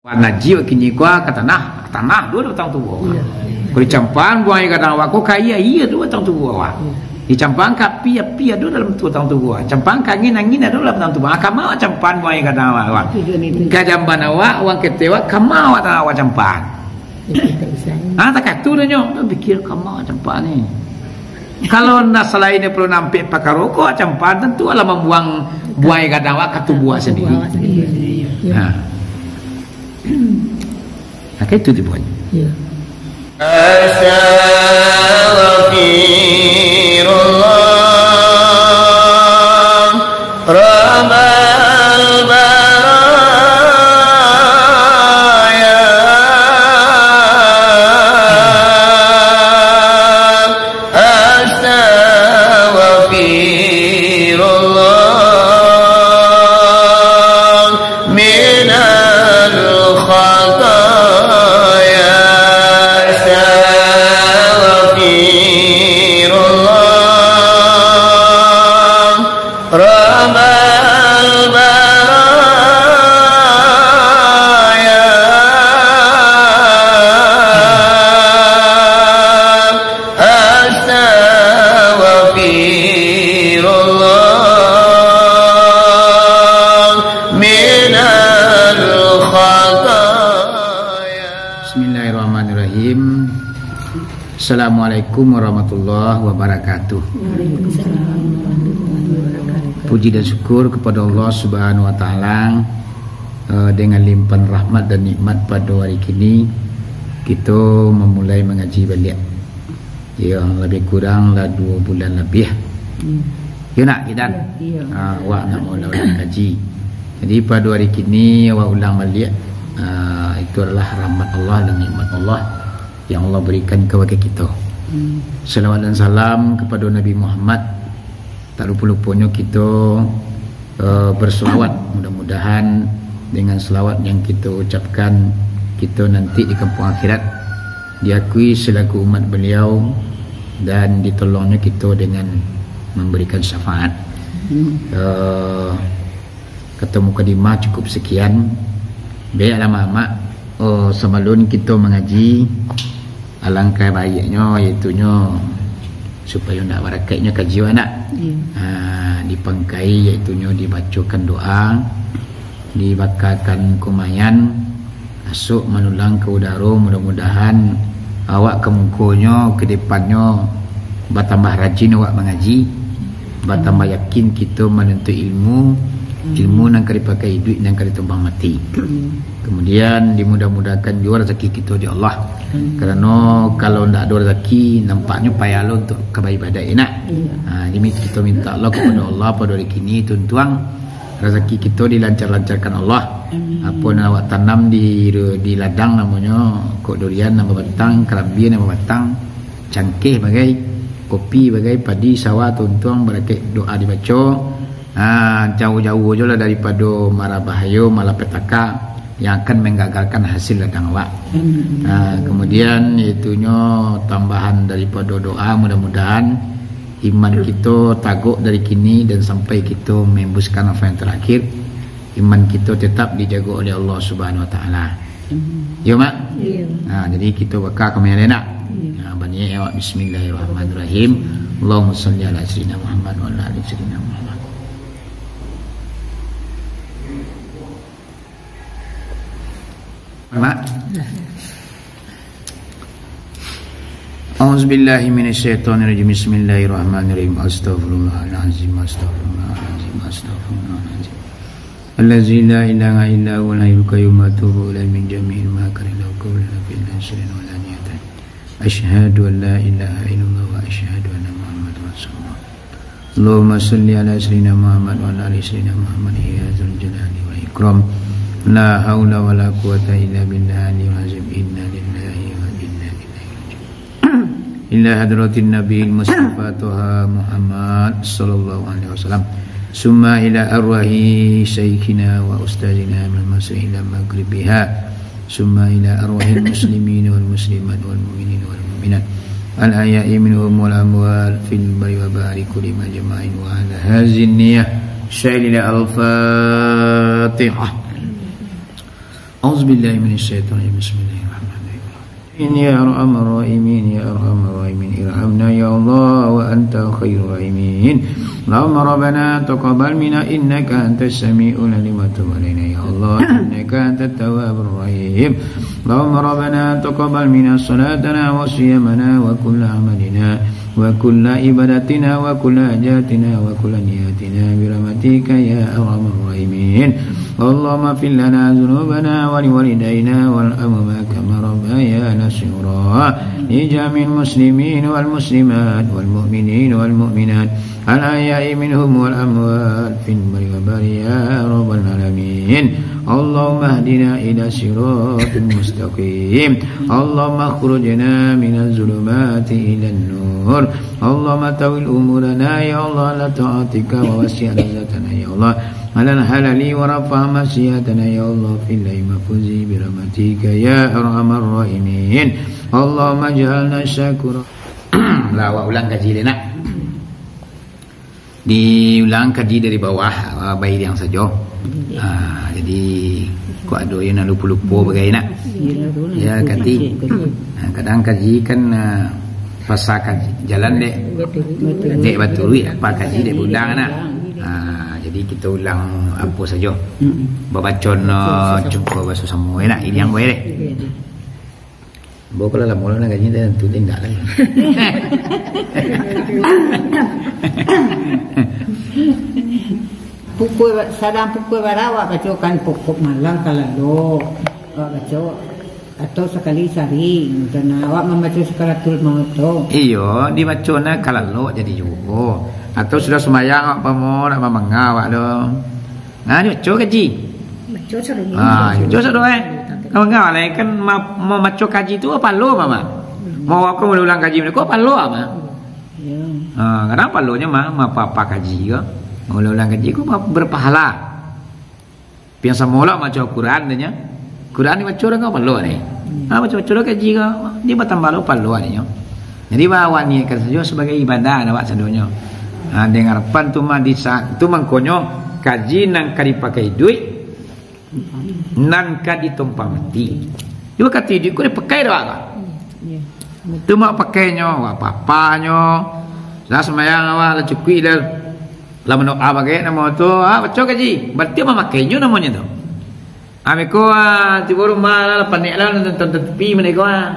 Naji kini gua ke tanah dua tang tu gua. Kau dicampan buang ikan awak kau kaya iya dua tang tu gua. Dicampan kapi dua dalam tu tang tu gua. Campan angin ada dalam tang tu gua. Kamau campan buang ikan awak. Kajamban awak uang ketewa kamau awak campan. Tak katu dah nyok. Fikir kamau campan ni. Kalau nak selain dia perlu nampak pakai rokok campan tentu lah membuang ikan awak katu buah sendiri. Nah, kayak itu dibuatnya. Ya. Astaghfirullah Rabbal baraya Astaghfirullah minal khataya Rabbal baraya Astaghfirullah minal khataya. Bismillahirrahmanirrahim. Assalamualaikum warahmatullahi wabarakatuh. Puji dan syukur kepada Allah Subhanahu wa taala dengan limpahan rahmat dan nikmat pada hari kini kita memulai mengaji balik. Yang lebih kurang lah 2 bulan lebih. Ya nak kita. Awak nak mula ngaji. Jadi pada hari kini awak ulang balik. Itu adalah rahmat Allah dan nikmat Allah yang Allah berikan kepada kita. Salawat dan salam kepada Nabi Muhammad. Tak lupa-lupanya kita berselawat. Mudah-mudahan dengan selawat yang kita ucapkan, kita nanti di kampung akhirat diakui selaku umat beliau dan ditolongnya kita dengan memberikan syafaat. Kata mukadimah cukup sekian. Baiklah mak. Sebelum kita mengaji, alangkah baiknya iaitunya supaya nak barakatnya kaji anak. Dipangkai iaitunya dibacakan doa, dibakarkan kumayan, masuk menulang ke udara. Mudah-mudahan awak ke mukanya, ke depannya bertambah rajin awak mengaji, bertambah yakin kita menuntut ilmu nang kali pakai duit nang kali tumbang mati. Kemudian dimudah-mudahkan juga rezeki kita di Allah. Kerana kalau tidak ada rezeki nampaknya payah lo untuk kebaibadah enak. Jadi kita minta Allah kepada Allah pada hari ini tuan-tuan rezeki kita dilancar-lancarkan Allah. Apa yang awak tanam di ladang namanya kok durian nama batang, kerambian nama batang, cangkeh bagai kopi bagai padi sawah tuan-tuan berakhir doa dibaca. Jauh-jauh je lah daripada mara bahaya, malapetaka yang akan menggagalkan hasil ladang awak. Kemudian itunya tambahan daripada doa, mudah-mudahan iman kita tagak dari kini dan sampai kita membuskan apa yang terakhir, iman kita tetap dijaga oleh Allah Subhanahu wa taala. Ya mak? Jadi kita bakal kami nak. Bani awak bismillahirrahmanirrahim. Allahumma shalli ala sayyidina Muhammad wa ala ali sayyidina Muhammad. A'udzubillahi minasyaitonirrajim. Bismillahirrahmanirrahim. Astaghfirullahalazim. Astaghfirullahalazim. Allazi la ilaha illa huwal hayyul qayyum wa atubu ilaihi min jami'il makarim wa qawlin fil nasrin wa la niyatan. Asyhadu an la ilaha illallah wa asyhadu anna Muhammadar Rasulullah. Allahumma shalli ala sayyidina Muhammad wa ala ali sayyidina Muhammad ya dzal jalali wal ikram. La haula wa la quwata illa billahi al-azim. Inna lillahi wa inna ilaihi raji'un. Ila hadratin nabiyil mustafa Tuha Muhammad sallallahu alaihi wasallam. Summa ila arwahi syekhina wa ustazina min masih ila maghribiha. Summa ila arwahil muslimin wal muslimat wal mu'minin wal mu'minat al ahya'i minhum wal amwal fil bari wa bari kulli majma'in wa ala hadhihi niyyah. Syailil al-Fatihah. Auzubillahi minasyaitonir rajim. Bismillahirrahmanirrahim. Ya arhamar rahimin, ya arhamar rahimin, irhamna ya Allah wa anta khairur rahimin. Allahumma rabbana taqabbal minna innaka antas samiul alim wa tub alaina ya Allah innaka antat tawwabur rahim. Allahumma rabbana taqabbal minna salatana wa siyamana wa kull amalina wa kull ibadatina wa kull hajatina wa kull niyatina bi rahmatika ya arhamar rahimin. Allahumma fil lana dhunubana wa liwalidayna wal amwat kama rabbayana shighra. Ijamil muslimin wal muslimat wal mu'minin wal mu'minat al ahya'i minhum wal amwat fil barri wal bahri ya rabbal alamin. Allahumma hdina ila siratal mustaqim. Allahumma akhrujna minaz zulumati ilan nur. Allahumma tawil umurana ya Allah la ta'atika wa wasi' lazatana ya Allah ala halali wa rafa masyiatana ya Allah fil mahfuzi bi rahmatika ya arhamar rahimin. Allahumma ij'alna syakura. Lah ulang kaji nak. Diulang kaji dari bawah bayi yang saja. Jadi kau ada yang nak lupa-lupa bagai nak. Ya kati. Kadang kaji kan pasal kaji jalan dek batu apa kaji dek bundang nak. Jadi kita ulang apa saja. Babacon jumpa bahasa semua nak ini yang boleh. Bawa kalau lah mula nak kaji dan tu tidak lagi. Pukul sadang pukul barawak bacakan pokok malam kalau baca atau sekali sehari dan awak membaca sekaratul maut. Iyo dibacona kalau jadi juga atau sudah sembahyang awak pamo nak mengawak dong. Nah ni baca kaji. Baca sering. Baca sering. Kamu ngawak lah kan mau baca kaji tu apa lo mama? Mau aku ulang kaji mereka apa lo ama? Ya. Kenapa lo nya mah apa kaji ke? Ulang kaji ku berpahala. Biasa mula baca Quran nya. Quran ni baca orang apa lo ni? Baca kaji ke? Dia bertambah lo palu ni. Jadi bawa ni kan saja sebagai ibadah awak sadonya. Dengan harapan tu mah di saat tu mangkonyo kaji nang kadi pakai duit nan kadi tumpang mati. Dia kata duit ku dipakai dah kan. Tu mak pakainya apa-apanya. Dah sembahyang awak la cukui dah. La mendoa bagai nama tu baca kaji. Berarti memakainya namanya tu. Ameko tiba rumah lah panik lah nonton tepi mereka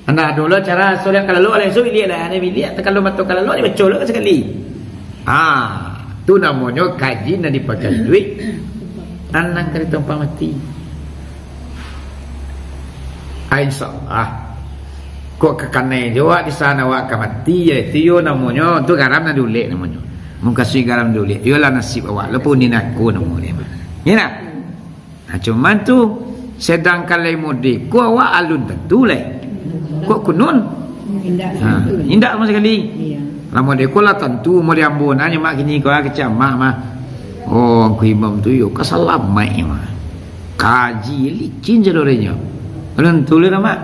anda dulu cara solat kalau oleh so lihat lah ni lihat kalau mata kalau ni baca lah sekali. Tu namanya kaji nak dipakai duit anang kali tempat mati. InsyaAllah kok kekanai jawab di sana awak akan mati ya itu namanya tu garam nak dulek namanya mengkasih garam dulek ialah nasib awak lepun ni aku namanya ya nak. Cuman tu sedangkan lai mudi ku awak alun tentu lai kok kunun indak sama sekali. Lama dia ku lah tentu mau diambun hanya mak gini kau kecam mak mah ku imam tu yo kasalam mai mah kaji licin jadorenya tentu le mak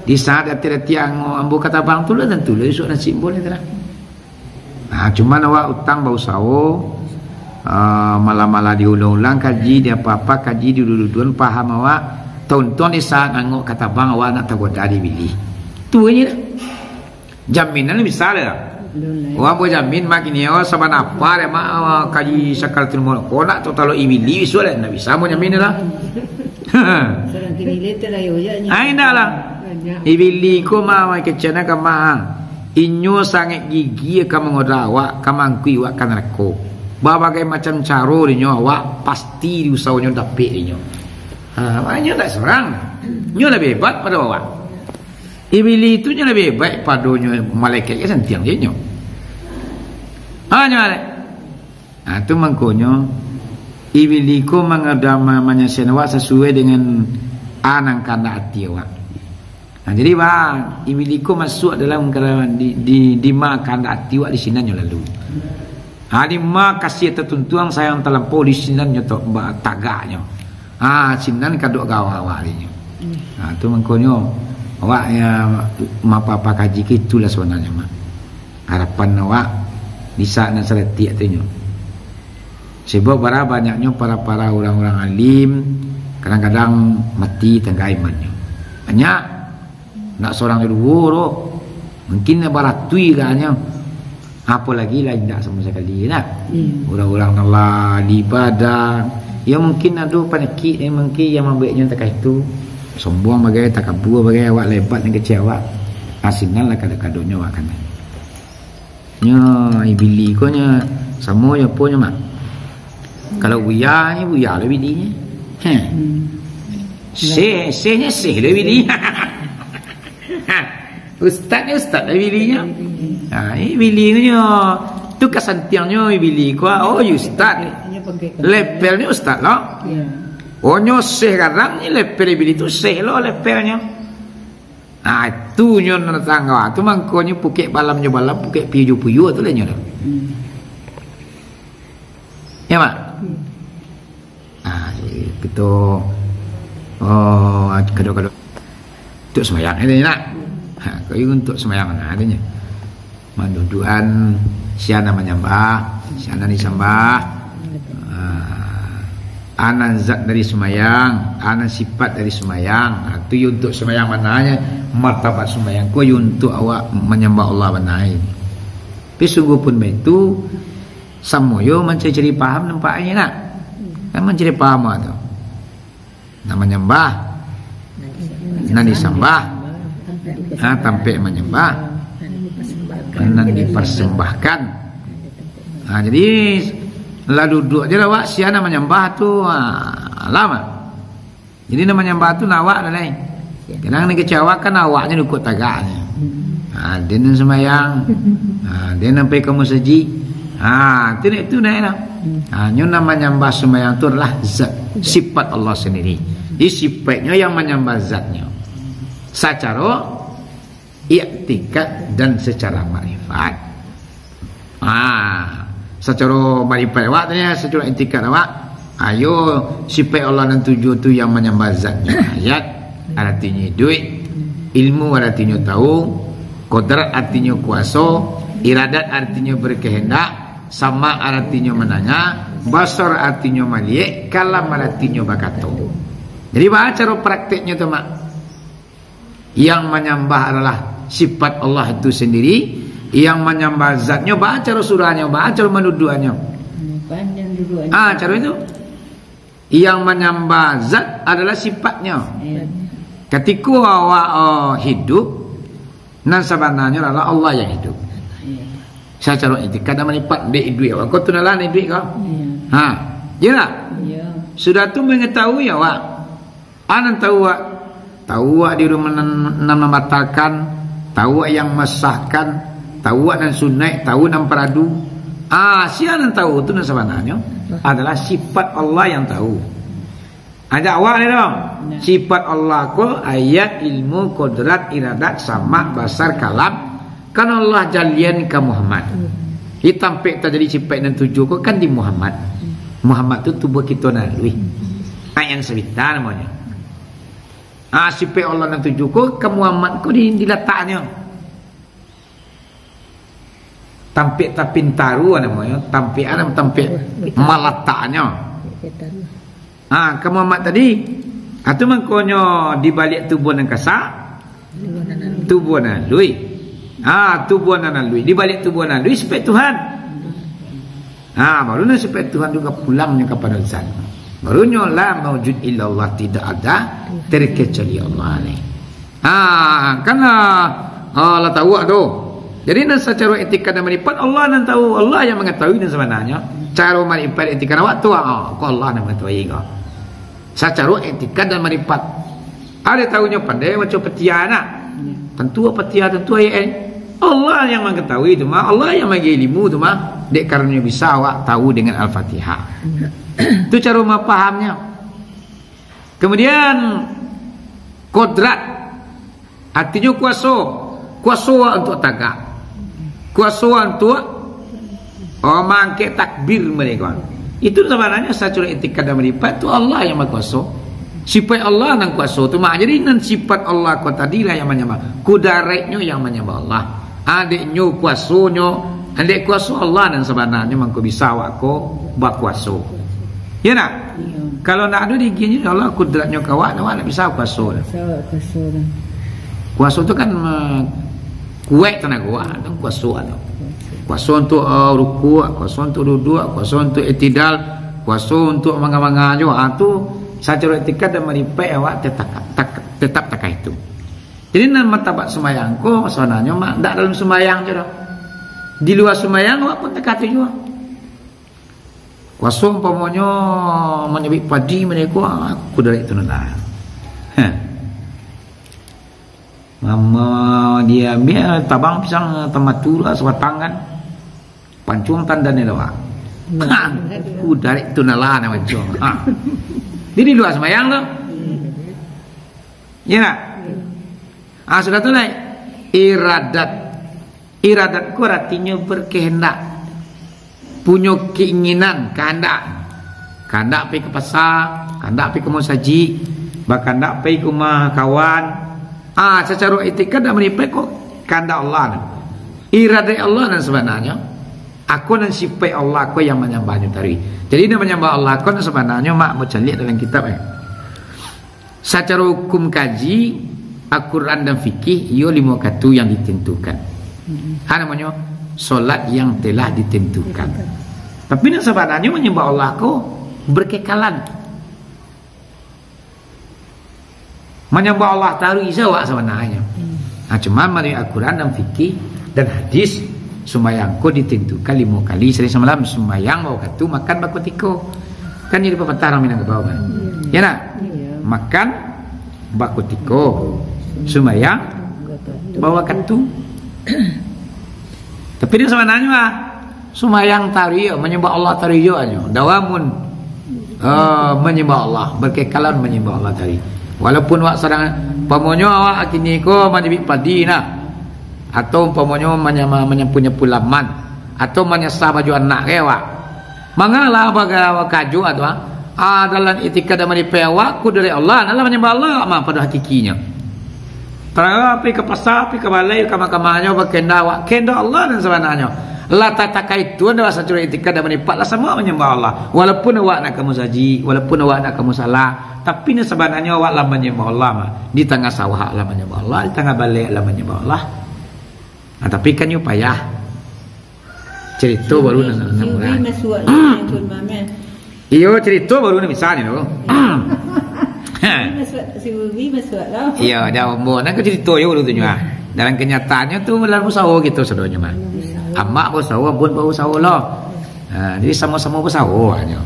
di saat ada tiang ambu kata bang tu le tentu le sok nasib boleh terang. Cuman awak utang bau sawo malah diulang-ulang kaji dia apa-apa kaji dulu-duluan paham awak tonton di saat ngangok kata bang awak nak tagoda dibili tu aja jaminan bisa lah awak boleh jamin makin awak sama apa dia mak kaji sakaratul maut kau nak total ibili visual nak bisa mau jamin lah Serang kini letter lah yojanya. Ainda lah ibili ko mah kecana kama inyo sangat gigi kamu ngodawa kamangkui wak kanarko berbagai macam cara dia awak pasti diusahanya dapat dia. Maknanya tak seorang. Nyo lebih hebat pada awak. Iblis itu lebih baik pada malaikat yang sentiang dia nyo. Nyo. Tu mangkonyo iblis ko mengadama manyasen awak sesuai dengan anang kanda hati awak. Jadi iblis ko masuk dalam di makan hati awak di sini nyo lalu. Mak kasih tertentuan sayang terlampau di sinan nyotok tagaknya. Sinan kadok gawa awalnya. Tu mangkonyo awak ya apa kaji itulah sebenarnya mak. Harapan awak bisa nak seleti tu nyo. Sebab para banyaknya para orang-orang alim kadang-kadang mati tengah imannya. Banyak nak seorang dulu mungkin baratui katnya. Apa lagi lah tidak sama sekali lah. Orang-orang Allah di ibadah, ya mungkin ada penyakit yang mungkin yang membuatnya tak itu sombong bagai takabur bagai awak lebat dan kecewa. Asingan lah kadang-kadangnya awak kan. Nya ibili ko nya samo nya po nya mak. Kalau buya le bidinya. Se le bidinya. Ustaz le bidinya. Bidinya tu kesantiannya ibili ko. Oh ustaz. Lepelnya ustaz lo. Oh nyo se garang ni lepel ibili tu se lo lepelnya. Itu nyo natangga tu mangkonyo pukek balam pukek piyu-piyu tu lah nyo. Ya mak. Kita kadang-kadang untuk sembahyang ini nak. Kau untuk sembahyang adanya. Manduduan siana menyembah, siana disembah. Anan zat dari sembahyang, anan sifat dari sembahyang. Itu untuk sembahyang mananya martabat sembahyang ko untuk awak menyembah Allah manai. Tapi sungguh pun itu samoyo mencari paham nampaknya nak. Kan mencari paham tu. Nak menyembah, nak disembah, tampik menyembah, nak dipersembahkan. Jadi lah duduk je lah wak siana menyembah tu lama. Jadi nama menyembah tu nawak dah lain. Kadang ni kecewa kan awaknya dukut tagaknya. Dia nak sembahyang, dia nak pergi ke masjid. Itu dah enak. Nyo nama menyembah sembahyang tu adalah zat, sifat Allah sendiri. Jadi sifatnya yang menyembah zatnya. Secara i'tikad dan secara makrifat. Secara marifat awak tanya, secara intikad awak, ayo sifat Allah dan tujuh tu yang menyembah zatnya. Ayat artinya duit, ilmu artinya tahu, kodrat artinya kuasa, iradat artinya berkehendak, sama artinya menanya, basar artinya melihat, kalam artinya bakato. Jadi baca cara praktiknya tu mak. Yang menyembah adalah sifat Allah itu sendiri. Yang menyembah zatnya baca surahnya, baca menuduhannya. Cara itu. Yang menyembah zat adalah sifatnya. Ketika awak hidup, nan sebenarnya adalah Allah yang hidup. Secara etika dan menipat duit awak. Kau tu nalah duit kau. Ya tak? Sudah tu mengetahui awak. Anan tahu awak di rumah nan membatalkan, tahu awak yang mesahkan, tahu dan sunat, tahu dan peradu. Siapa yang tahu itu sebenarnya adalah sifat Allah yang tahu. Ada awak ni dong. Sifat Allah ko ayat, ilmu, kodrat, iradat, sama, basar, kalam. Kan Allah jalian ke Muhammad. Hitam pek tak jadi sifat dan tujuh ko kan di Muhammad. Muhammad tu tubuh kita nalui. Yang sebentar namanya. Sifat Allah dan tujuh ko ke Muhammad ko diletaknya. Tampik tapintaru namanya, tampik malataknya. Ke Muhammad tadi, itu mangkonyo di balik tubuh nan kasak, tubuh nan lui. Tubuh nan lui, di balik tubuh nan lui sifat Tuhan. Baru nan sifat Tuhan juga pulangnya kepada zat. Barunya la maujud illallah, tidak ada terkecuali Allah ni. Karena Allah tahu tu. Jadi nan secara etika dan marifat Allah nan tahu, Allah yang mengetahui dan sebenarnya cara marifat etika awak tu kau Allah yang mengetahui kau. Secara etika dan marifat ada tahunya pandai macam petia nak. Tentu petia tentu Allah yang mengetahui tu mah, Allah yang bagi ilmu tu mah, dek karenanya bisa awak tahu dengan Al-Fatihah. Itu cara pahamnya. Kemudian kodrat artinya kuasa untuk tagak. Kuasa untuk mangke takbir mereka. Itu sebenarnya secara etika dan marifat itu Allah yang berkuasa. Sifat Allah yang kuasa tu mak. Jadi nan sifat Allah ko tadilah yang menyembah. Kudaratnya yang menyembah Allah. Adiknya kuasanya, adik kuasa Allah dan sebenarnya mangko bisa awak ko berkuasa. Ya nak? Ya. Kalau nak ada digini Allah kudratnya kawak nak bisa kuasa. Kuasa tu kan kuat tenaga kuat, kuasa tu. Kuasa untuk ruku', kuasa untuk duduk, kuasa untuk i'tidal, kuasa untuk manga-manga juga. Tu secara etika dan meripai awak tetap tak itu. Jadi nan martabat sembahyang ko sebenarnya mak tak dalam sembahyang je dah. Di luar sembahyang awak pun tak juga. Kuasa umpamanya menyebut padi mereka aku dari itu lah. Mama dia ambil tabang pisang tamatur sebatang kan. Pancung tanda ni lawak. Aku dari itu lah nama jom. Jadi luar sembahyang tu. Ya nak? Sudah tu lah. Iradat ku artinya berkehendak. Punya keinginan, kehendak. Kehendak pergi ke pasar, kehendak pergi ke musaji, kehendak pergi ke rumah kawan. Secara etika dah menipai kok kehendak Allah. Iradat Allah dan sebenarnya aku dan sifat Allah aku yang menyembahnya tadi. Jadi dia menyembah Allah aku dan sebenarnya mak macam lihat dalam kitab secara hukum kaji Al-Quran dan fikih ia 5 kata yang ditentukan. Namanya solat yang telah ditentukan. Tapi nak sebenarnya menyembah Allah aku berkekalan. Menyembah Allah taruh isawak sebenarnya. Cuma mari Al-Quran dan fikih dan hadis sembahyang ko ditentukan 5 kali sehari semalam. Sembahyang mau katu makan baku tiko. Kan jadi pepatah orang Minang ke bawah kan. Ya nak? Makan baku tiko. Sembahyang bawa katu. Tapi dia sebenarnya sembahyang tariyo menyembah Allah tariyo aja. Dawamun menyembah Allah, berkekalan menyembah Allah tari. Walaupun wak sedang pamonyo awak kini ko manjibik padi nah. Atau pamonyo menyapu laman atau menyesah baju anak awak. Mangalah baga kaju atau dalam etika dan menipai awak ku dari Allah adalah menyembah Allah mah pada hakikinya. Pergi ke pasar, pergi ke balai, ke mahkamahnya, berkenda awak. Kenda Allah dan sebenarnya. Allah tak itu adalah satu etika dan menipatlah semua menyembah Allah. Walaupun awak nak kamu saji, walaupun awak nak kamu salah. Tapi sebenarnya awak lah menyembah Allah. Di tengah sawah lah menyembah Allah. Di tengah balai lah menyembah Allah. Tapi kan you payah. Cerita baru nak mulai. Iyo cerita baru nak misalnya tu. Iya, dah umur nak cerita yo dulu tu nya. Dalam kenyataannya tu dalam usaha gitu sedonya mah. Amak usaha pun usaha lah. Jadi sama-sama usaha nya.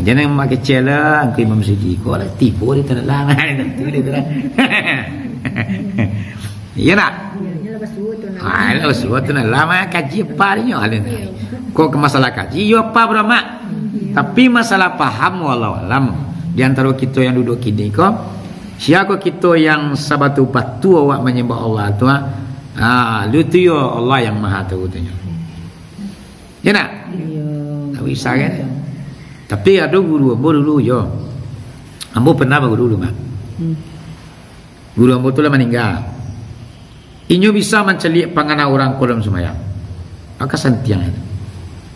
Jangan mak kecil lah, angki Imam Sidi ko lah tipu di tanah lang. Tu dia tu lah. Iya nak? Lepas tu nak lama kaji apa nya alin. Ko ke masalah kaji yo apa berama? Tapi masalah paham wallahu alam. Di antara kita yang duduk kini kok siapa kita yang sabatu batu awak menyembah Allah tu lu tu yo Allah yang maha tahu tu. Ya nak? Tak bisa kan? Tapi ada guru ambo dulu yo. Ambo pernah berguru dulu mak. Guru ambo tu lah meninggal. Inyo bisa mencelik pangana orang kolam sembahyang. Maka sentiang itu.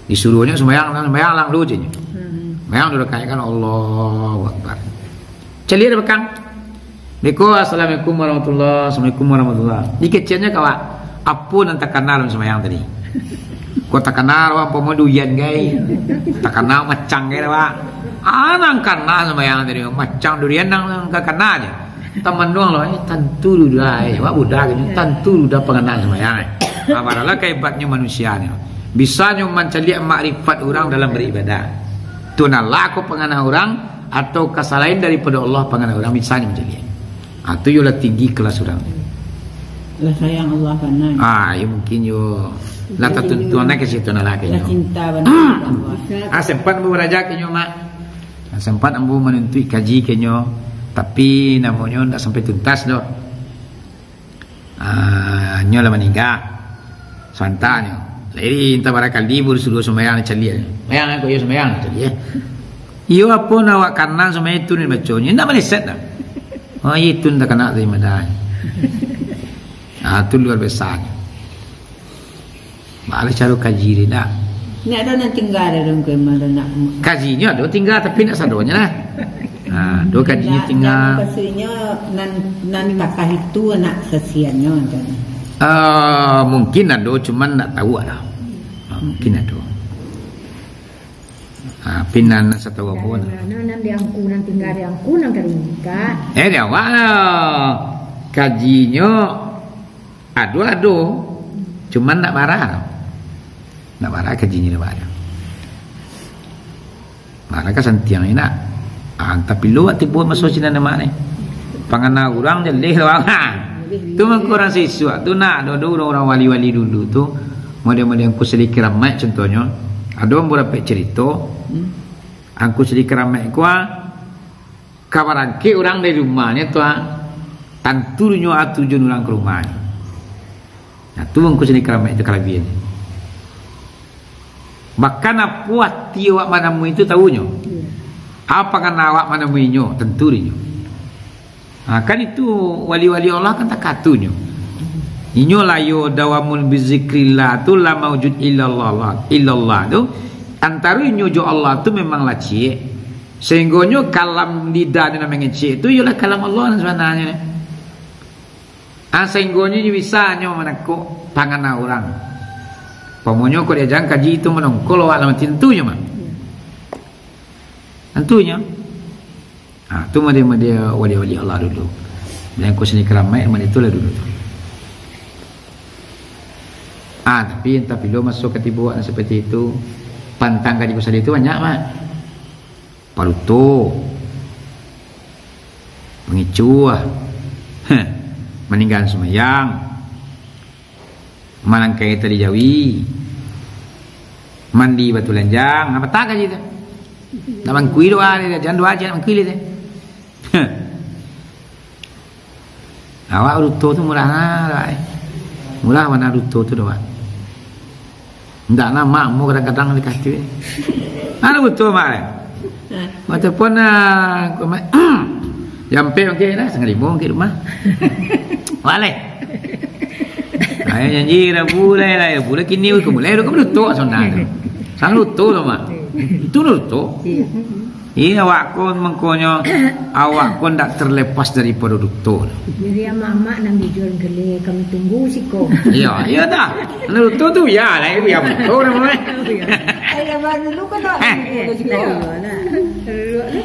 Disuruhnya sembahyang lang dulu je. Memang sudah kaya kan Allahu Akbar. Celir bekang. Beko assalamualaikum warahmatullahi assalamualaikum warahmatullahi. Di kecilnya kawak. Apa nan tak kenal sembahyang tadi. Kau tak kenal orang pemoduyan gay. Tak kenal macang gay pak. Nang kenal sembahyang tadi. Macang durian nang tak kenal je. Teman doang loh. Tentu sudah. Wak budak ini tentu sudah pengenal sembahyang. Apabila kehebatnya manusia ni. Bisanya menceliak makrifat orang dalam beribadah. Tunalah aku pengenal orang atau kesalahan daripada Allah pengenal orang misalnya menjadi. Itu yolah tinggi kelas orang. Lah sayang Allah kanan. Ya mungkin yo. Lah tertentuannya ke situ nak lagi. Lah cinta benar. Sempat ambu beraja kenyo mak. Sempat ambu menentui kaji kenyo. Tapi namanya tak sampai tuntas doh. Nyo lah meninggal. Santanya. Jadi entah barakal libur suruh sembahyang celia. Sembahyang aku yo sembahyang celia. Iyo apa awak kanan sembahyang itu ni bacanya. Ndak meleset dah. Itu ndak kena terima dah. Itu luar biasa. Malah cara kaji dia dah. Ni ada nak tinggal ada dalam kemana nak. Kajinya ada tinggal tapi nak sadonya lah. Do kajinya tinggal. Maksudnya nan takah itu nak sesiannya kan. Mungkin ada cuman nak tahu ada. Mungkin ada. Pinan satu apa? Nan diangku nan tinggal diangku nan karingka. Dia awak kajinya ado. Cuman nak marah. Nak marah kajinya nak marah. Marah kan sentiang ini nak. Tapi lu tipu masuk sini nama ni. Pangana orang je leh lah. Tu mengkurang siswa. Tu nak ada orang wali-wali dulu tu. Model-model angku sedikit ramai contohnya. Ada orang berapa cerita. Angku sedikit ramai kuah. Kabarangke orang dari rumahnya tu. Tanturnya atujuan orang ke rumahnya. Nah tu angku sedikit ramai itu kelebihan. Bahkan apa hati awak manamu itu tahunya. Apa kan awak mana muinyo tentunya. Kan itu wali-wali Allah kan tak katunya. Inyo layo dawamul bizikrillah tu la maujud illallah tu antara inyo jo Allah tu memang lah cie. Sehinggonyo kalam lidah dan namanya cie itu ialah kalam Allah sebenarnya. Sehinggonyo bisa nyo menakuk tangan orang. Pamonyo ko dia jangan kaji itu menongkol awak tentunya mah. Tentunya. Tu dia wali-wali Allah dulu. Yang kau sini keramai mana itulah dulu tu. Tapi lo masuk ke tibuan seperti itu, pantang kaji besar itu banyak mak. Paruto, pengicuah, meninggal semayang, malangkai tadi jawi, mandi batu lanjang, apa tak kaji tu? Nak mangkui doa dia, jangan doa aja nak mangkui dia. Awak ruto tu murah lah. Murah mana ruto tu doa. Ndak nama mu kadang-kadang dikasih. Ada ruto mak. Ataupun jampe okey dah 1.5 ke rumah. Walai. Ayah janji dah boleh kini aku boleh aku ruto sonda. Sang ruto tu mak. Itu ruto. Iya awak kon mengkonyo awak kon tak terlepas dari produkto. Jadi mama nang dijual gele kami tunggu siko. Iya dah. Ruto tu ya lah ya betul namanya. Ayah baru dulu kan tak.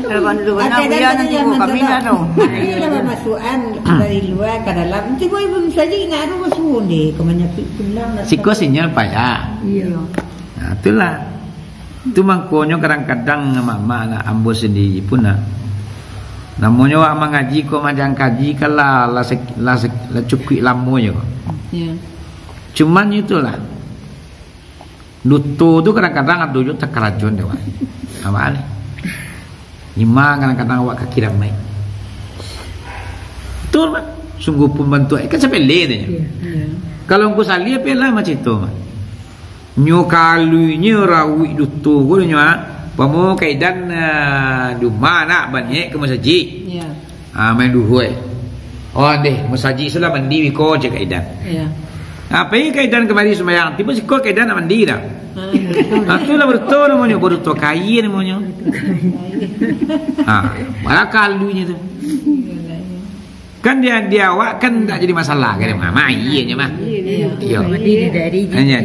Kalau dulu nak dia nanti kami dah tu. Ini dah masukan dari luar ke dalam. Nanti kau ibu saja nak ada masuk ni. Kebanyak pulang. Siko sinyal payah. Iya. Nah, itulah. Itu mangkonyo kadang-kadang mama nak ambo sendiri pun nak. Namanya awak mengaji kok macam kaji kala la cukup lama je kok. Ya. Cuman itulah. Duto tu kadang-kadang ada juga tak kerajaan dia awak. Apa ni? Lima kadang-kadang awak kaki ramai. Betul mak. Sungguh pembantu kan sampai le dia. Kalau engkau salia pelah macam itu mak. Nyo kalunya rawi duto ko nyo pamo kaidan duma nak banyak ke masjid. Ya. Main duhoi. Deh masjid sudah mandi ko je kaidan. Ya. Apa kaidan kemari sembahyang tiba siko kaidan nak mandi dah. Itulah betul namanya betul kaya namanya. Malah kalunya tu. Kan dia awak kan tak jadi masalah kan mama iya mah. Iya.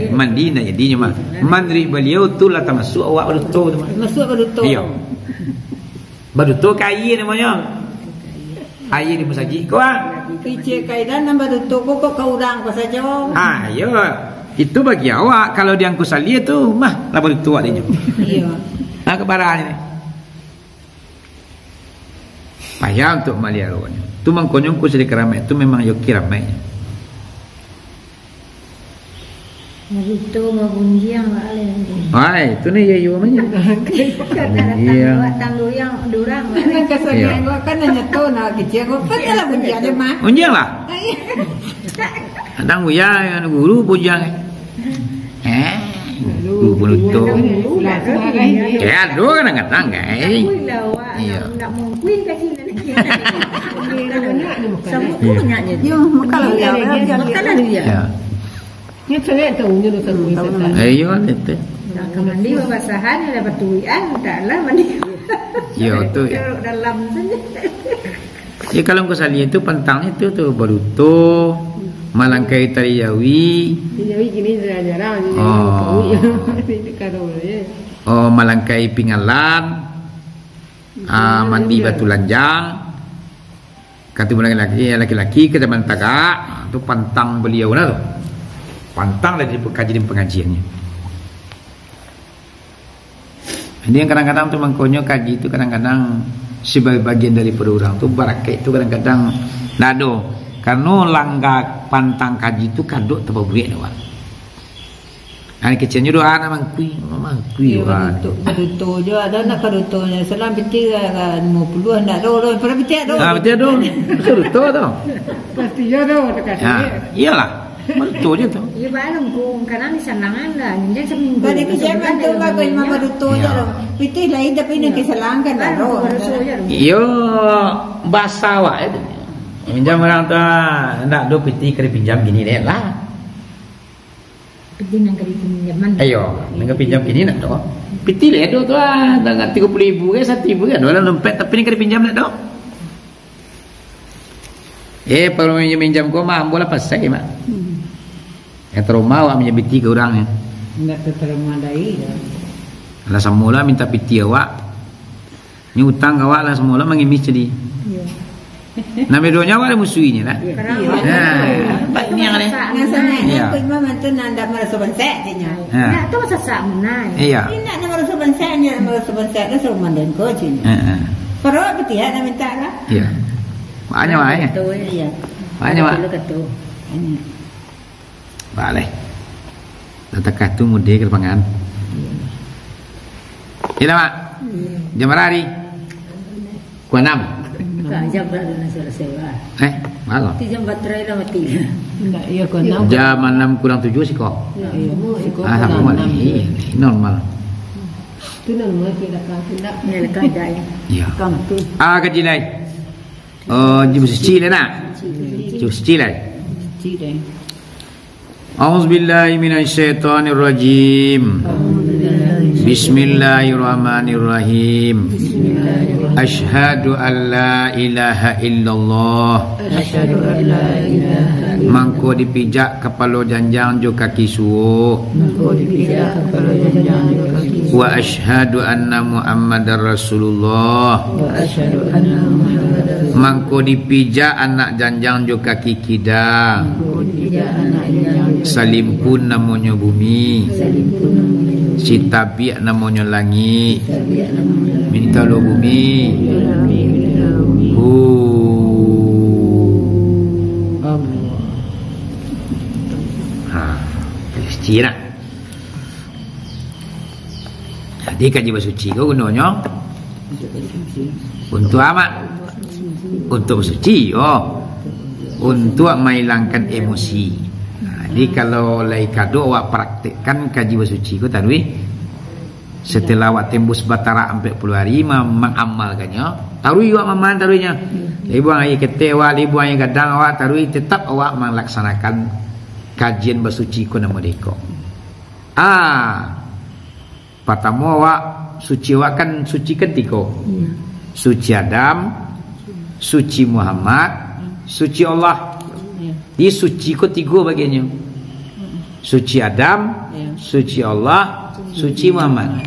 Mandi dah jadinya mah. Mandri beliau tu lah termasuk awak berutuh tu mah. Masuk berutuh. Iya. Berutuh kaya namanya. Kaya di masjid kau Kecil kaidan nambah berutuh kok kau orang apa saja. Iya. Itu bagi awak kalau dia angku salia tu mah lah berutuh dia. Iya. Kebarang ni. Payah untuk melihatnya. Tu mangkonyong ku sedikit ramai tu memang yoki ramai. Itu mabunjiang wale. Ai, tu ni ya yo manya. Iya. Tanggu yang durang. Kan kesenian gua kan hanya tahu nak kecil gua kan lah bunjiang dia mah. Bunjiang lah. Adang uya guru bunjiang. Guru penutup. Ya, do kadang-kadang guys. Iya. Nak mungkin kasi Sama pun nyanyi. Yo, makalah dia. Ya. Ni saya tahu ni tu. Ayo, tete. Tak mandi basahan ada batuian taklah mandi. Ya tu ya. Dalam saja. Ya kalau kau salih itu pantang itu tu baruto, malangkai tariyawi. Jadi gini jarang Oh malangkai pingalan. Mandi batu lanjang. Kata laki-laki ke zaman tagak tu pantang beliau lah tu. Pantang dari kajian pengajiannya. Ini yang kadang-kadang tu mangkonyo kaji itu kadang-kadang sebagai bagian dari orang tu barakai itu kadang-kadang nado karena langgar pantang kaji itu kaduk tepa buik doang. Ani kecilnya doa nak mangkui orang. Kaduto je ada nak kadutonya selam piti 50 nak do pada piti do. Betul do. Kaduto tu. Pasti ya do dekat sini. Iyalah. Betul je tu. Ya balang kung kanan di sanangan lah. Jadi seminggu. Pada kejaman tu bagai mama kaduto je do. Piti lain tapi nak keselangkan dah do. Yo bahasa awak itu. Pinjam orang tu nak do piti kena pinjam gini deh lah. Piti nang kali pinjaman. Ayo, nang pinjam gini nak do. Piti le do tu ah, dengan 30,000 ke 1,000 ke dalam dompet tapi ni kena pinjam nak do. Kalau minjam kau mah boleh pasai mak. Yang trauma awak minjam piti ke orang ni. Nak terima dai dah. Lah semula minta piti awak. Ni utang awak lah semula mengimis jadi. Ya. Nama doanya awak ada musuhnya lah. Baik ni yang ni. Ngasana aku mama tu nanda merasa bensek nya. Nak tu sasak menai. Iya. Ini nak merasa bensek nya merasa bensek dah suruh mandan ko nya. Perut piti nak minta lah. Iya. Banyak mak ya. Iya. Banyak mak. Boleh. Letakkan tu mudah ke pangan. Iya mak. Jam berapa hari? Kuah 6. Jam berapa nak selesai? Malam. Jam baterai dah mati. Enggak iya ko 6. Jam 6 kurang 7 sih kok. Sama malam. Normal. Tu normal kita tak. Ni lekat dah ya. Iya. Kam tu. Kaji lai. Jibu suci lah nak. Jibu suci lai. Suci dah. A'udzubillahi minasyaitonirrajim. Bismillahirrahmanirrahim. Asyhadu an la ilaha illallah. Asyhadu an la ilaha illallah. Mangko dipijak kepala janjang jo kaki suuk. Mangko dipijak kepala janjang jo kaki suuk. Wa asyhadu anna Muhammadar Rasulullah. Wa asyhadu anna Muhammadar. Mangko dipijak anak janjang jo kaki kidang. Mangko dipijak anak janjang. Salim pun namanya bumi. Salim pun namanya. Sitabiak namanya langit. Minta lo bumi. Suci nak. Jadi kaji bersuci kau gunanya untuk apa? Untuk bersuci. Untuk menghilangkan emosi. Jadi kalau lai kado awak praktekkan kaji bersuci kau tadi setelah awak tembus batara 40 hari mengamalkannya tarui awak maman taruinya libuang air ketewa libuang air kadang awak tarui tetap awak melaksanakan kajian bersuci kau nama deko pertama awak suci awak kan suci ketiga suci Adam suci Muhammad suci Allah. Di suci ko 3 bagiannya. Suci Adam, suci Allah, suci Muhammad.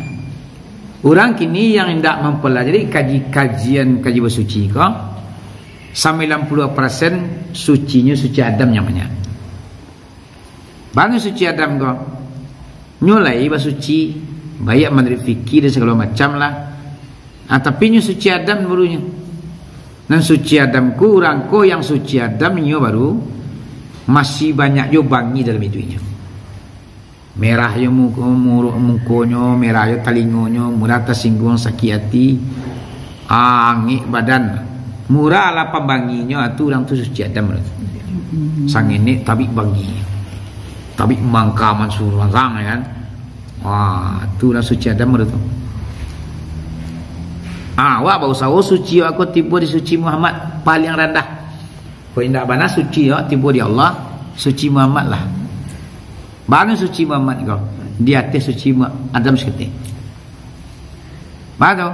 Orang kini yang hendak mempelajari kajian bersuci ko 90% sucinya suci Adam namanya. Bang suci Adam ko nyulai bersuci banyak menurut fikir dan segala macam lah. Tapi nyu suci Adam barunya. Dan suci Adam ku orang ko yang suci Adam nyu baru masih banyak yo bangi dalam hidupnya. Merah yo mukonyo, merah yo talingonyo, murah tersinggung sakit hati, angin badan, murah lah pembanginya atu orang tu suci Adam. Sang ini tabik bangi, tabik mangkaman suruh sang kan. Tu orang suci Adam tu. Awak bau sawo suci aku tiba di suci Muhammad paling rendah. Kau indah bana suci ya tiba di Allah suci Muhammad lah. Bana suci Muhammad kau. di atas suci Adam seketik. Bato.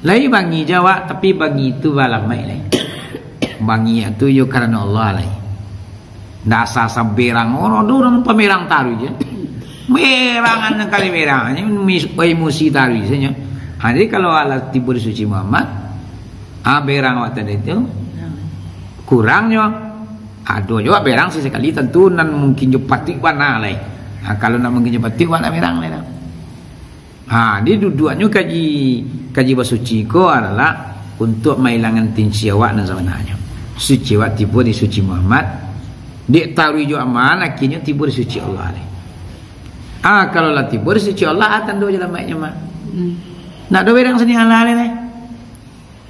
Lai bangi Jawa tapi bangi itu balamai lai. Bangi itu yo karena Allah lai. Dasa saberang orang pemerang taru je. Merangan kali merang, emosi taru je. Jadi kalau Allah tiba di suci Muhammad, berang waktu itu kurangnya. Aduh juga berang sesekali tentu nan mungkin jo patik warna lai. Kalau nak mungkin jo patik warna merang lai. Di dua-duanya kaji basuci ko adalah untuk menghilangkan tinsi awak dan sebenarnya. Suci awak tiba di suci Muhammad, dia tahu jo aman akhirnya tiba di suci Allah lai. Kalau lah tiba di suci Allah akan do jalan baiknya mah. Nak do berang seni Allah lai.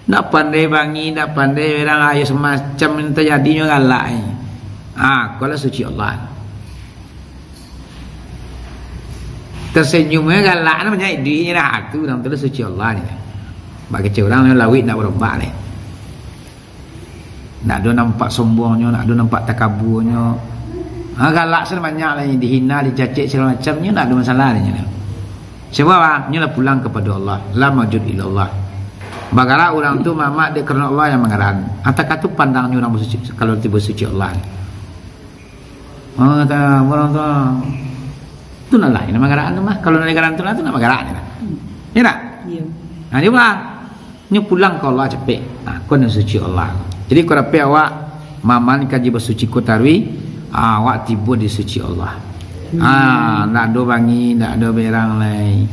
Nak pandai bangi, nak pandai berang ayo semacam yang terjadinya galak. Kalau suci Allah. Tersenyumnya galak namanya dirinya dah tu dalam terus suci Allah ni. Bagi orang yang lawit nak berubah ni. Nak ada nampak sombongnya, nak ada nampak takaburnya. Galak sebanyak lah yang dihina, dicacik segala macamnya, nak ada masalah ni. Sebab nyolah pulang kepada Allah. La mawjud illallah. Bagara orang tu mamak dia kerana Allah yang mengaran. Atau tu pandangnya orang bersuci kalau tiba suci Allah. Orang tu tu nak lain nama garaan tu mah. Kalau nak garaan tu lah tu nama garaan ni lah. Ya tak? Ya. Dia ni pulang ke Allah cepet. Kau nak suci Allah. Jadi kau dapat awak maman kaji bersuci kau tarwi, awak tiba di suci Allah. Nak ada bangi, nak ada berang lain.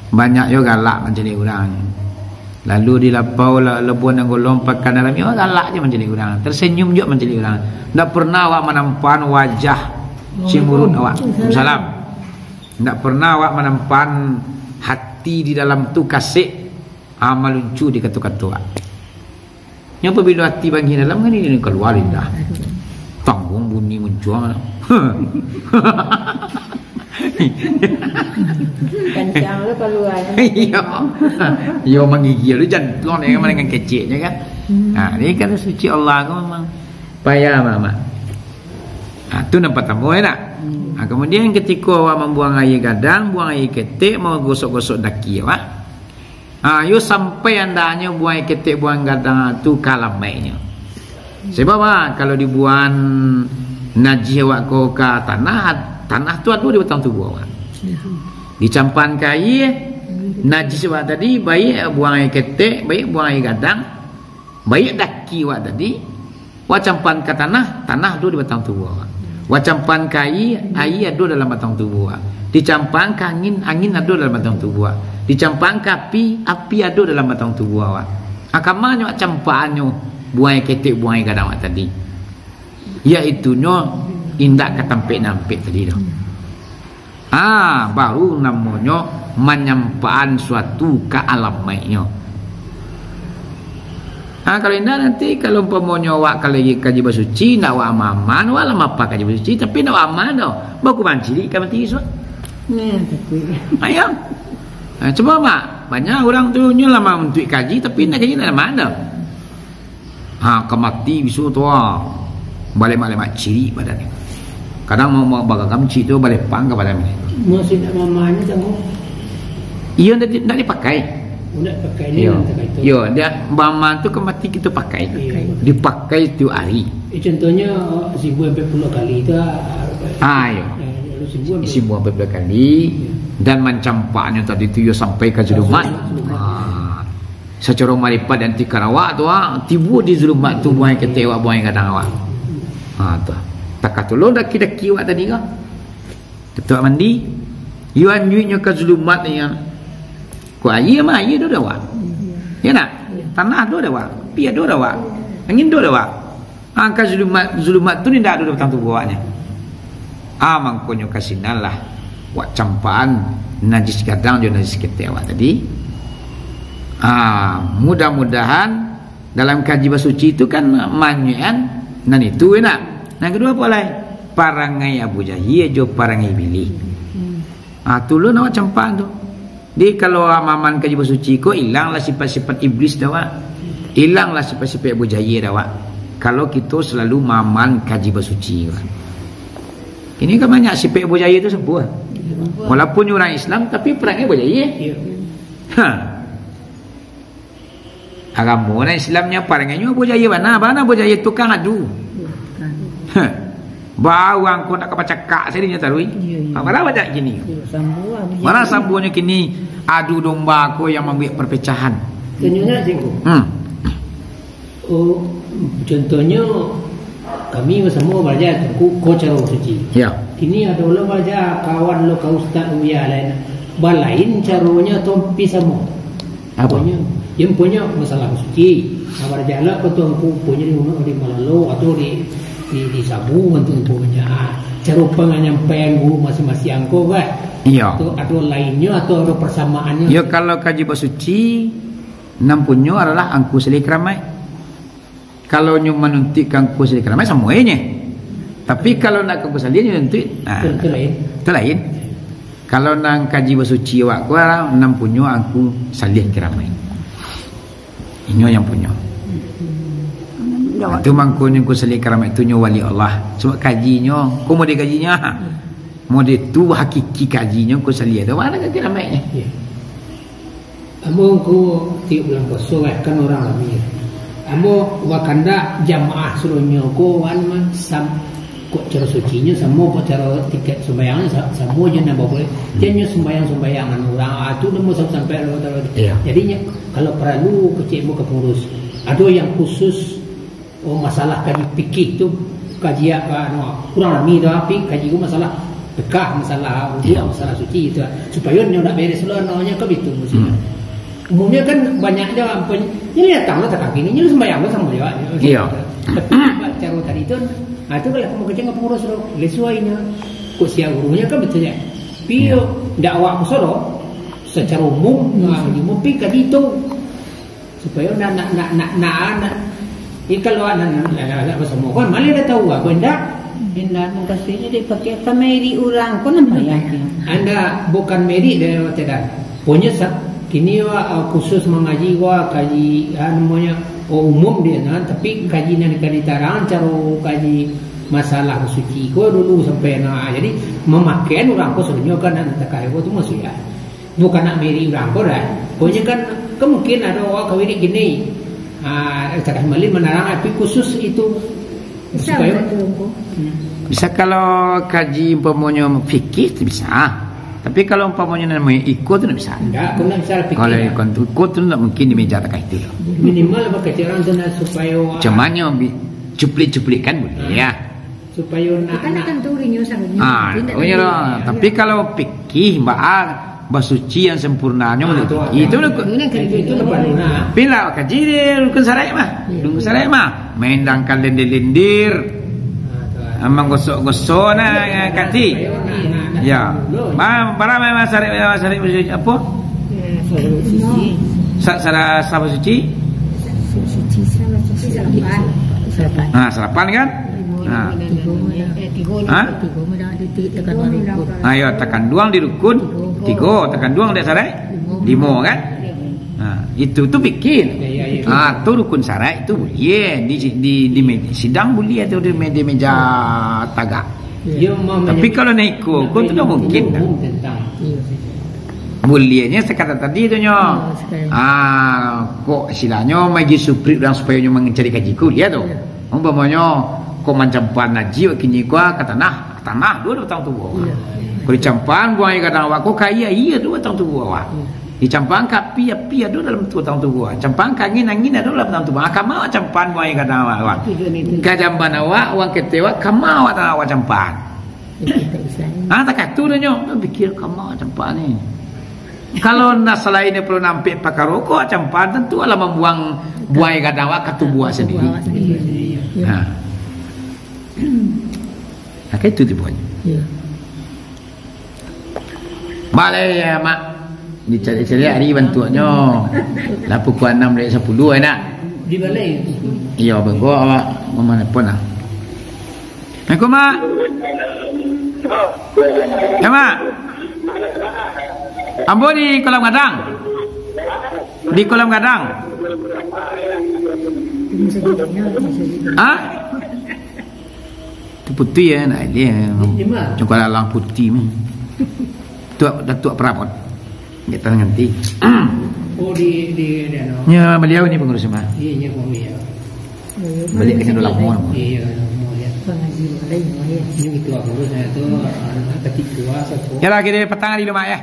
Banyak juga galak macam ni orang. Lalu dilapau lebon yang lompatkan dalam ni galak je macam ni orang. Tersenyum je macam ni orang. Tak pernah awak menampan wajah cemurut awak. Salam. Tak pernah awak menampan hati di dalam tu kasih meluncu di kata-kata awak. Yang apabila hati bagi dalam kan ini keluar dah. Tanggung bunyi muncul. Kencang lu keluar. Iya. Yo menggigil lu jangan lo ni kan kecilnya kan. Ini kan suci Allah kan memang payah mama. Tu nampak tamu tak? Kemudian ketika awak membuang air gadang, buang air ketek, mau gosok-gosok daki awak. Yo sampai andanya buang air ketek, buang gadang tu kalam baiknya. Sebab kalau dibuang najis awak ke tanah tu ada di batang tubuh awak. Dicampan ke air, najis awak tadi baik buang air ketek, baik buang air gadang, baik daki awak tadi, awak campan ke tanah tu di batang tubuh awak. Wacampan ke air ada dalam batang tubuh. Dicampang ke angin ada dalam batang tubuh. Dicampang ke api ada dalam batang tubuh awak. Akamanya campaannya buang air ketek, buang air gadang awak tadi. Iaitunya indak ketampik-nampik tadi dah. Baru namanya menyampaikan suatu ke alam baiknya. Kalau indah nanti kalau umpamanya awak kalau kaji bersuci nak awak aman, awak lama apa kaji bersuci tapi nak aman dah. Baku bancili kan mati esok. Ayo. Coba mak, banyak orang tu lama untuk kaji tapi nak kaji tak aman dah. Kemati bisu tu balik-balik ciri badan ni. Kadang mau bagam ciri tu balik pang ke badan ni. Masih nak mamanya tengok. Iya nak dipakai. Nak pakai ni yo dia mama tu kemati kita pakai. Dipakai tu hari. Contohnya sibu sampai 10 kali tu. Yo. Sibu sampai 10 kali dan mencampaknya tadi tu yo sampai ke zulumat. Secara maripat dan tikarawak tu tibu di zulumat tu buang ketewa buang kadang awak. Tu. Tak tolong daki-daki awak tadi ke? Ketua mandi. Yo anjuinya ke zulumat ni ku air mah air dah awak. Ya nak? Tanah dah awak. Pi dah awak. Angin dah awak. Angka zulumat tu ni dak ada batang tubuh awaknya. Mangkonyo kasinalah wak campaan najis gadang jo najis ketek awak tadi. Mudah-mudahan dalam kaji basuci itu kan manyuan nan itu enak. Yang kedua apa lain? Parangai Abu Jahil jo parangai Bilih. Tulun awak campaan tu. Jadi kalau maman kaji bersuci ko hilanglah sifat-sifat iblis dah wak. Hilanglah sifat-sifat Abu Jahil dah wak. Kalau kita selalu maman kaji bersuci. Ini kan banyak sipek berjaya itu sebuah. Walaupun orang Islam tapi perangnya berjaya. Ha. Agama orang Islamnya perangnya berjaya mana berjaya tukang adu. Ha. Bau angkut nak cakak sedinya tarui. Mana banyak gini. Mana sambuannya kini adu domba aku yang membuat perpecahan. Contohnya singku. Oh, contohnya kami semua belajar ko cara suci. Ya. Kini ada orang belajar kawan lo kau ustaz uya lain. Balain caranya tompi semua. Apa? Yang punya masalah suci. Kabar jalan kau tu aku punya di Malalo atau di Sabu untuk punya. Cara penyampaian guru masing-masing angko kan. Iya. Atau lainnya atau ada persamaannya. Ya kalau kaji bersuci nampunyo adalah angku selik ramai. Kalau nyu menuntik angku selik ramai semuanya. Tapi kalau nak angku selik menuntik itu lain. Kalau nang kaji bersuci awak kuara nampunyo angku selik ramai. Inyo yang punya. Itu mangko nyu angku selik ramai itu nyu wali Allah. Sebab kajinya, ko mode kajinya. Mode tu hakiki kajinya angku selik tu mana kan ramainya. Amo ko tiup bulan puasa kan orang ramai. Amo wakanda jamaah suruhnya ko wan man sam ko cara sucinya semua ko cara tiket sembahyangnya semua je nak boleh. Jangan sembahyang orang itu nemu sampai jadinya kalau perlu kecil mu ke pengurus. Ada yang khusus masalah kaji fikih tu kaji kurang ramai tapi kaji ku masalah dekah masalah masalah suci itu supaya dia nak beres seluruhnya ke begitu mestinya. Umumnya kan banyaknya ini datanglah tak kaki ini sembahyang sama dia. Iya. Tapi cara tadi itu, itu kalau kamu kerja dengan pengurus lo, lesuainya, kusia gurunya kan betul ya. Pio dakwah musoro secara umum, mungkin kadi itu supaya nak. Kalau anak semua kan malah dah tahu apa benda. Benda mengkasihnya dipakai kameri orang pun nampak. Anda bukan meri dari tidak. Punya kini khusus mengaji kaji namanya umum dia tapi kaji nan kali tarang cara kaji masalah suci ko dulu sampai jadi memakai orang ko sebenarnya kan tak kaya tu masih ya bukan nak meri orang ko dah punya kan kemungkinan ada orang kawin gini tak malin menarang tapi khusus itu supaya bisa kalau kaji umpamanya fikih bisa. Tapi kalau umpamanya namanya ikut tu tak bisa. Enggak, kena misal fikir. Kalau ikut tu tak mungkin di meja tak itu. Minimal apa keciran tu nak supaya cumannya cuplik-cuplikan boleh ya. Supaya nak tentu rinyo sangatnya. Tapi kalau fikih basuci yang sempurnanya itu lepas lunak. Bila kaji dia rukun syariat mah. Mendangkan lendir-lendir. Amang gosok-gosok na kaki. Ya. Para masyarakat suci apa? Salah suci. Sarapan kan? Ayo tekan duang di rukun, 3 tekan duang di syarat, 5 kan? Itu pikir. Tu rukun syarat itu boleh di sidang boleh atau di meja tagak. Tapi kalau naik kau tu tak mungkin. Bolehnya sekata tadi tu nyo. Kok silanya magi suprit orang supaya nyo mencari kaji ku dia tu. Umpamanya kau mencampan haji kini gua kata tanah dua datang tu gua. Kau dicampan gua yang kata awak kau kaya dua datang tu gua. Dicampan kapi ada dalam tu datang tu gua. Campan angin ada dalam datang tu gua. Kamu campan gua yang kata awak. Kajamban awak wang ketewa kamu awak campan. Tak katu dah nyo. Fikir kamu campan ni. Kalau nak selain dia perlu nampak pakai rokok campan tentu adalah membuang buah yang kata awak katu buah sendiri. Itu tipuannya. Balai ya mak. Dicari-cari hari bantuannya. Lah pukul 6 dari 10 nak. Di balai. Iya bego awak mana pun lah. Assalamualaikum mak. Ya mak. Ambo di kolam gadang. Di kolam gadang. Tu putih ya nak dia. Lima. Cuma lalang putih mah. Datuk perapot. Dia tangan nanti. Oh di ano. Ya beliau ini pengurus mah. Iya kami ya. Balik ke Cendol Lamo. Iya mau lihat. Pengaji lain ya. Ini itu aku saya tu ketik tua satu. Ya lagi dia petang di rumah ya.